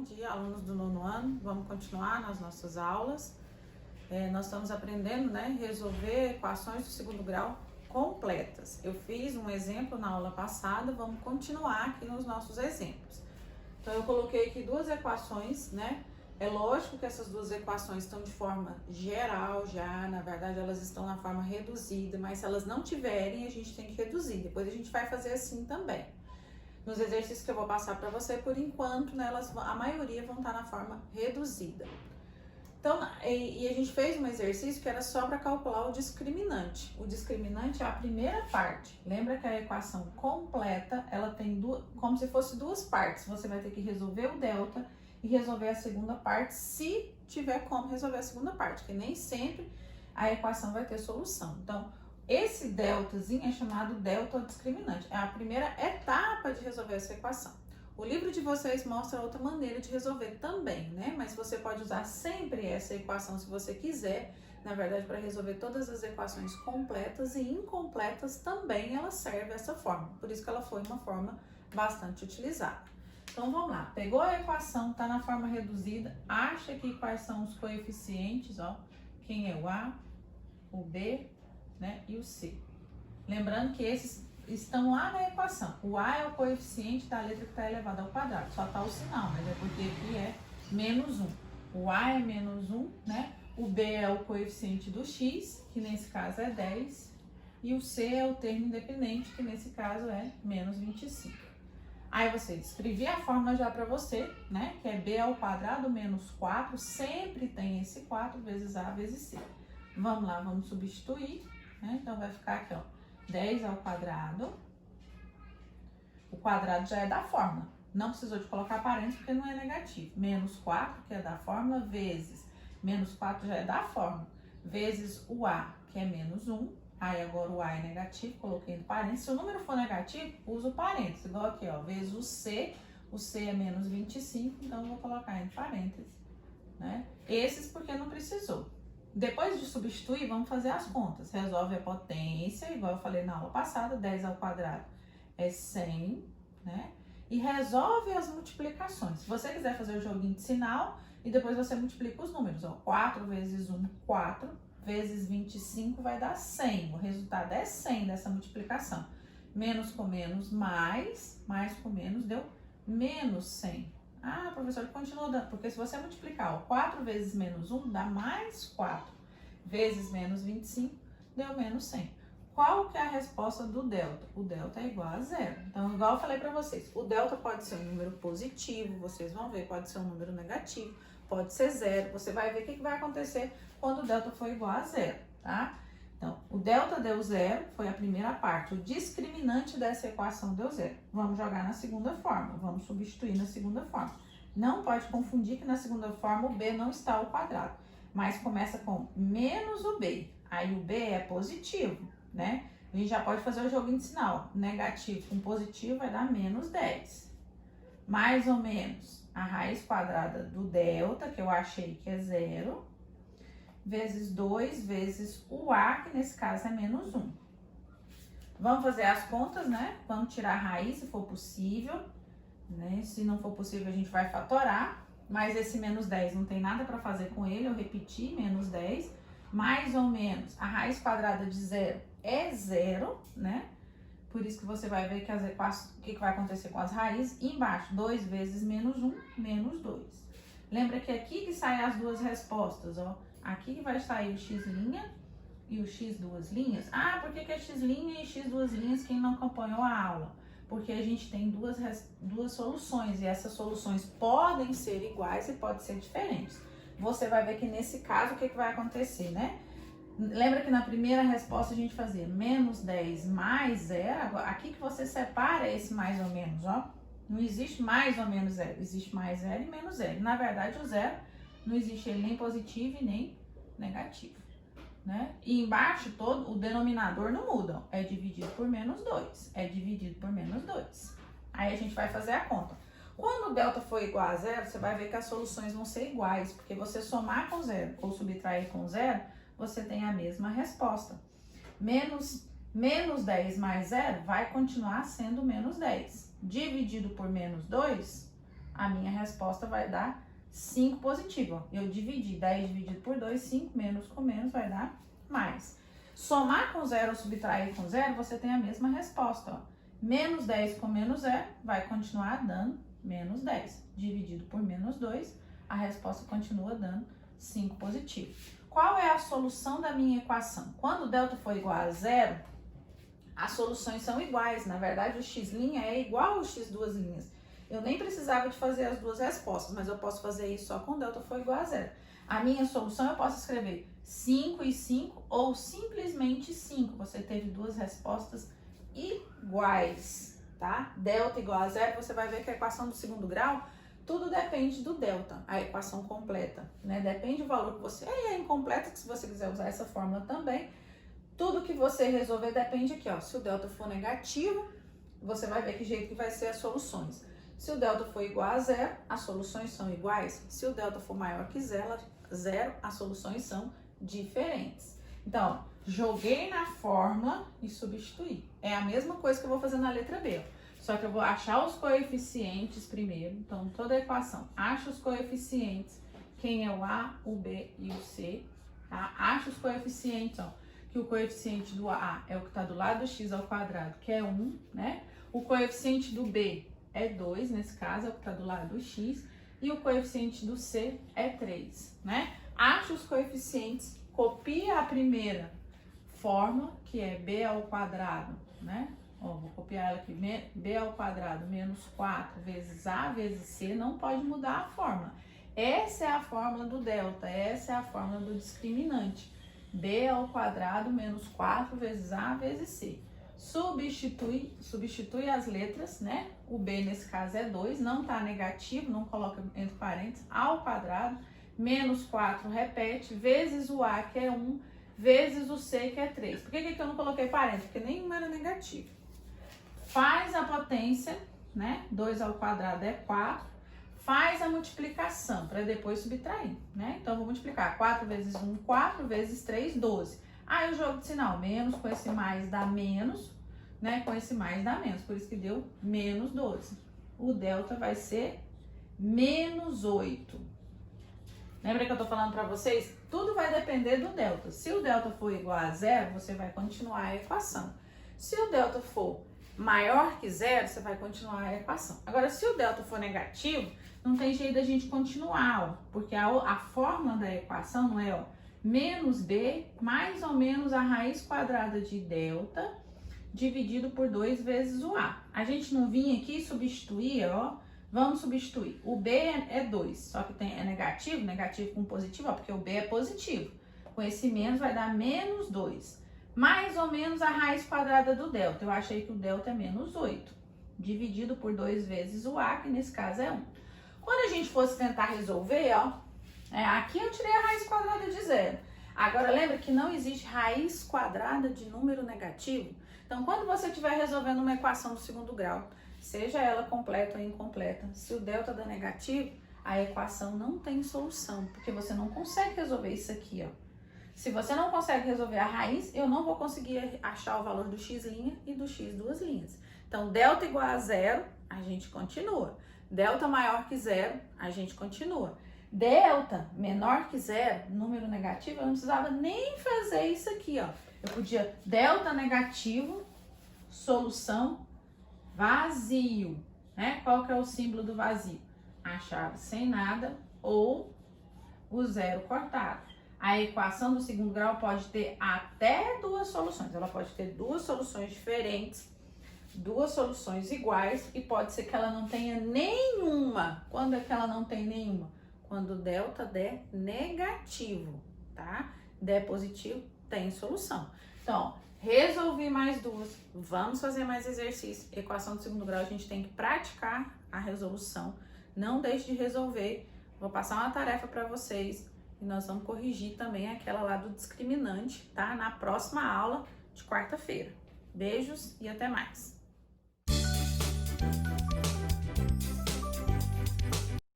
Bom dia, alunos do nono ano. Vamos continuar nas nossas aulas. Nós estamos aprendendo, resolver equações do segundo grau completas. Eu fiz um exemplo na aula passada, vamos continuar aqui nos nossos exemplos. Então, eu coloquei aqui duas equações, É lógico que essas duas equações estão de forma geral já, na verdade elas estão na forma reduzida, mas se elas não tiverem, a gente tem que reduzir. Depois a gente vai fazer assim também. Nos exercícios que eu vou passar para você, por enquanto, a maioria vão estar na forma reduzida. Então, e a gente fez um exercício que era só para calcular o discriminante. O discriminante é a primeira parte. Lembra que a equação completa, ela tem como se fosse duas partes. Você vai ter que resolver o delta e resolver a segunda parte, se tiver como resolver a segunda parte, que nem sempre a equação vai ter solução. Então, esse deltazinho é chamado delta discriminante. É a primeira etapa de resolver essa equação. O livro de vocês mostra outra maneira de resolver também, Mas você pode usar sempre essa equação se você quiser. Na verdade, para resolver todas as equações completas e incompletas também ela serve essa forma. Por isso que ela foi uma forma bastante utilizada. Então, vamos lá. Pegou a equação, está na forma reduzida. Acha aqui quais são os coeficientes, Quem é o A, o B, e o C. Lembrando que esses estão lá na equação. O A é o coeficiente da letra que está elevada ao quadrado. Só está o sinal, mas é porque aqui é menos 1. O A é menos 1, O B é o coeficiente do X, que nesse caso é 10. E o C é o termo independente, que nesse caso é menos 25. Aí você escrevi a fórmula já para você, Que é B ao quadrado menos 4. Sempre tem esse 4 vezes A vezes C. Vamos lá, vamos substituir. Então, vai ficar aqui, 10 ao quadrado. O quadrado já é da fórmula. Não precisou de colocar parênteses porque não é negativo. Menos 4, que é da fórmula, vezes. Menos 4 já é da fórmula. Vezes o A, que é menos 1. Aí, agora o A é negativo, coloquei no parênteses. Se o número for negativo, usa o parênteses. Igual aqui, vezes o C. O C é menos 25, então eu vou colocar em parênteses, Esses porque não precisou. Depois de substituir, vamos fazer as contas. Resolve a potência, igual eu falei na aula passada, 10 ao quadrado é 100, E resolve as multiplicações. Se você quiser fazer o joguinho de sinal, e depois você multiplica os números, 4 vezes 1, 4, vezes 25 vai dar 100. O resultado é 100 dessa multiplicação. Menos com menos, mais com menos deu menos 100. Ah, professor, continua dando, porque se você multiplicar 4 vezes menos 1, dá mais 4, vezes menos 25, deu menos 100. Qual que é a resposta do delta? O delta é igual a zero. Então, igual eu falei para vocês, o delta pode ser um número positivo, vocês vão ver, pode ser um número negativo, pode ser zero. Você vai ver o que vai acontecer quando o delta for igual a zero, tá? Então, o delta deu zero, foi a primeira parte. O discriminante dessa equação deu zero. Vamos jogar na segunda forma, vamos substituir na segunda forma. Não pode confundir que na segunda forma o B não está ao quadrado, mas começa com menos o B. Aí o B é positivo, A gente já pode fazer o joguinho de sinal. Negativo com positivo vai dar menos 10. Mais ou menos a raiz quadrada do delta, que eu achei que é zero, vezes 2 vezes o A, que nesse caso é menos 1. Vamos fazer as contas, Vamos tirar a raiz, se for possível, Se não for possível, a gente vai fatorar, mas esse menos 10 não tem nada para fazer com ele, eu repeti, menos 10, mais ou menos, a raiz quadrada de zero é zero, Por isso que você vai ver que o que vai acontecer com as raízes. Embaixo, 2 vezes menos 1, menos 2. Lembra que aqui que saem as duas respostas, Aqui que vai sair o x' e o x duas linhas. Ah, por que é x' e x duas linhas? Quem não acompanhou a aula? Porque a gente tem duas soluções e essas soluções podem ser iguais e podem ser diferentes. Você vai ver que nesse caso, o que vai acontecer, Lembra que na primeira resposta a gente fazia menos 10 mais zero? Agora, aqui que você separa esse mais ou menos, Não existe mais ou menos zero, existe mais zero e menos zero. Na verdade, o zero não existe ele nem positivo e nem negativo, E embaixo todo, o denominador não muda, é dividido por menos 2, é dividido por menos 2. Aí a gente vai fazer a conta. Quando o delta for igual a zero, você vai ver que as soluções vão ser iguais, porque você somar com zero ou subtrair com zero, você tem a mesma resposta. Menos 10 mais zero vai continuar sendo menos 10. Dividido por menos 2 a minha resposta vai dar 5 positivo. Ó. Eu dividi 10 dividido por 2, 5, menos com menos vai dar mais. Somar com zero ou subtrair com zero, você tem a mesma resposta. Ó. Menos 10 com menos 0 vai continuar dando menos 10. Dividido por menos 2, a resposta continua dando 5 positivo. Qual é a solução da minha equação? Quando o delta for igual a zero, as soluções são iguais. Na verdade, o x' é igual ao x duas linhas. Eu nem precisava de fazer as duas respostas, mas eu posso fazer isso só quando o delta for igual a zero. A minha solução eu posso escrever 5 e 5 ou simplesmente 5. Você teve duas respostas iguais, tá? Delta igual a zero, você vai ver que a equação do segundo grau, tudo depende do delta, a equação completa, né? Depende do valor que você... é incompleta, que se você quiser usar essa fórmula também, tudo que você resolver depende aqui, ó. Se o delta for negativo, você vai ver que jeito que vai ser as soluções. Se o delta for igual a zero, as soluções são iguais. Se o delta for maior que zero, as soluções são diferentes. Então, joguei na fórmula e substituí. É a mesma coisa que eu vou fazer na letra B, ó. Só que eu vou achar os coeficientes primeiro. Então, toda a equação, acha os coeficientes, quem é o A, o B e o C. Tá? Acha os coeficientes, ó, que o coeficiente do A é o que está do lado do x ao quadrado, que é 1, né? O coeficiente do B é 2, nesse caso, é o que está do lado do x. E o coeficiente do C é 3, né? Acha os coeficientes, copia a primeira fórmula, que é b ao quadrado, né? Ó, vou copiar ela aqui, b ao quadrado menos 4 vezes a vezes c, não pode mudar a fórmula. Essa é a fórmula do delta, essa é a fórmula do discriminante. B ao quadrado menos 4 vezes a vezes c. Substitui as letras, né? O b nesse caso é 2, não tá negativo, não coloca entre parênteses, ao quadrado, menos 4 repete, vezes o a que é 1, vezes o c que é 3. Por que eu não coloquei parênteses? Porque nenhuma era negativo. Faz a potência, né? 2 ao quadrado é 4. Faz a multiplicação para depois subtrair, né? Então, eu vou multiplicar 4 vezes 1, 4 vezes 3, 12. Aí, o jogo de sinal, menos com esse mais dá menos, né? Com esse mais dá menos, por isso que deu menos 12. O delta vai ser menos 8. Lembra que eu tô falando para vocês? Tudo vai depender do delta. Se o delta for igual a zero, você vai continuar a equação. Se o delta for maior que zero, você vai continuar a equação. Agora, se o delta for negativo, não tem jeito da gente continuar, ó, porque a fórmula da equação não é, ó, menos b mais ou menos a raiz quadrada de delta dividido por 2 vezes o a. A gente não vinha aqui e substituía, ó, vamos substituir. O b é 2, só que é negativo, negativo com positivo, ó, porque o b é positivo. Com esse menos vai dar menos 2. Mais ou menos a raiz quadrada do delta. Eu achei que o delta é menos 8. Dividido por 2 vezes o a, que nesse caso é 1. Quando a gente fosse tentar resolver, ó, aqui eu tirei a raiz quadrada de zero. Agora, lembra que não existe raiz quadrada de número negativo? Então, quando você estiver resolvendo uma equação do segundo grau, seja ela completa ou incompleta, se o delta dá negativo, a equação não tem solução, porque você não consegue resolver isso aqui, ó. Se você não consegue resolver a raiz, eu não vou conseguir achar o valor do x' e do x duas linhas. Então, delta igual a zero, a gente continua. Delta maior que zero, a gente continua. Delta menor que zero, número negativo, eu não precisava nem fazer isso aqui, ó. Eu podia delta negativo, solução, vazio, né? Qual que é o símbolo do vazio? A chave sem nada ou o zero cortado. A equação do segundo grau pode ter até duas soluções. Ela pode ter duas soluções diferentes, duas soluções iguais, e pode ser que ela não tenha nenhuma. Quando é que ela não tem nenhuma? Quando o delta der negativo, tá? Der positivo, tem solução. Então, resolvi mais duas. Vamos fazer mais exercício. Equação do segundo grau, a gente tem que praticar a resolução. Não deixe de resolver. Vou passar uma tarefa para vocês. E nós vamos corrigir também aquela lá do discriminante, tá? Na próxima aula de quarta-feira. Beijos e até mais!